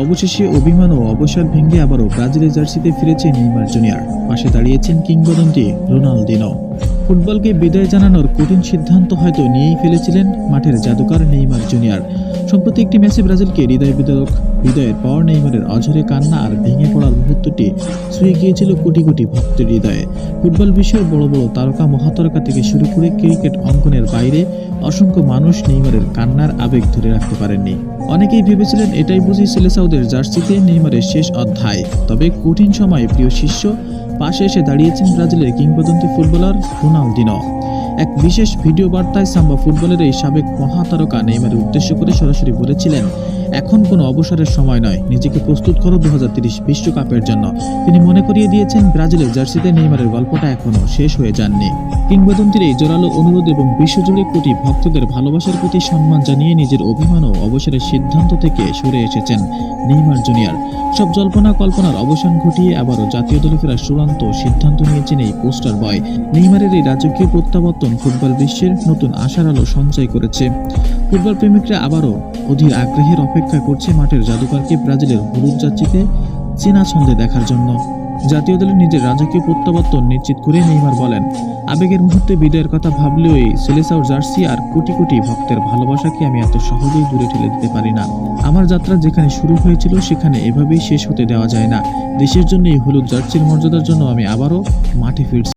অবশেষে অভিমান ও অবসাদ ভেঙে আবারও ব্রাজিলের জার্সিতে ফিরেছে নেইমার জুনিয়র। পাশে দাঁড়িয়েছেন কিংবদন্তি রোনালদিনো। ফুটবলকে বিদায় জানানোর কঠিন সিদ্ধান্ত হয়তো নিয়েই ফেলেছিলেন মাঠের জাদুকর নেইমার জুনিয়র। সম্প্রতি একটি ম্যাচে ব্রাজিলকে হৃদয়ের পর নেইমারের অঝরে কান্না আর ভেঙে পড়ার মুহূর্তটি ছুঁয়ে গিয়েছিল কোটি কোটি ভক্তের হৃদয়ে। ফুটবল বিশ্বের বড় বড় তারকা মহাতারকা থেকে শুরু করে ক্রিকেট অঙ্গনের বাইরে অসংখ্য মানুষ নেইমারের কান্নার আবেগ ধরে রাখতে পারেননি। অনেকেই ভেবেছিলেন এটাই বুঝি সেলেসাওদের জার্সিতে নেইমারের শেষ অধ্যায়। তবে কঠিন সময়ে প্রিয় শিষ্য পাশে এসে দাঁড়িয়েছেন ব্রাজিলের কিংবদন্তি ফুটবলার রোনালদিনো। এক বিশেষ ভিডিও বার্তায় সাম্বা ফুটবলের এই সাবেক মহাতারকা নেইমারের উদ্দেশ্য করে সরাসরি বলেছিলেন, এখন কোনো অবসরের সময় নয়, নিজেকে প্রস্তুত করো 2030 বিশ্বকাপের জন্য। তিনি মনে করিয়ে দিয়েছেন ব্রাজিলের জার্সিতে নেইমারের গল্পটা এখনো শেষ হয়ে যাননি। কিংবদন্তির এই জোরালো অনুরোধ এবং বিশ্বজুড়ে কোটি ভক্তদের ভালোবাসার প্রতি সম্মান জানিয়ে নিজের অভিমান ও অবসরের সিদ্ধান্ত থেকে সরে এসেছেন নেইমার জুনিয়র। সব জল্পনা কল্পনার অবসান ঘটিয়ে আবারও জাতীয় দলে ফেরার চূড়ান্ত সিদ্ধান্ত নিয়েছেন এই পোস্টার বয়। নেইমারের এই রাজকীয় প্রত্যাবর্তন ফুটবল বিশ্বের নতুন আশার আলো সঞ্চয় করেছে। ফুটবল প্রেমিকরা আবারও অধীর আগ্রহের অপেক্ষা করছে মাঠের জাদুকরকে ব্রাজিলের হলুদ জার্সিতে চেনা ছন্দে দেখার জন্য। জাতীয় দলের নিজের রাজকীয় প্রত্যাবর্তন নিশ্চিত করে নেইমার বলেন, আবেগের মুহূর্তে বিদায়ের কথা ভাবলেও এই সেলেসাওর জার্সি আর কোটি কোটি ভক্তের ভালোবাসাকে আমি এত সহজেই দূরে ঠেলে দিতে পারি না। আমার যাত্রা যেখানে শুরু হয়েছিল সেখানে এভাবেই শেষ হতে দেওয়া যায় না। দেশের জন্য এই হলুদ জার্সির মর্যাদার জন্য আমি আবারও মাঠে ফিরছি।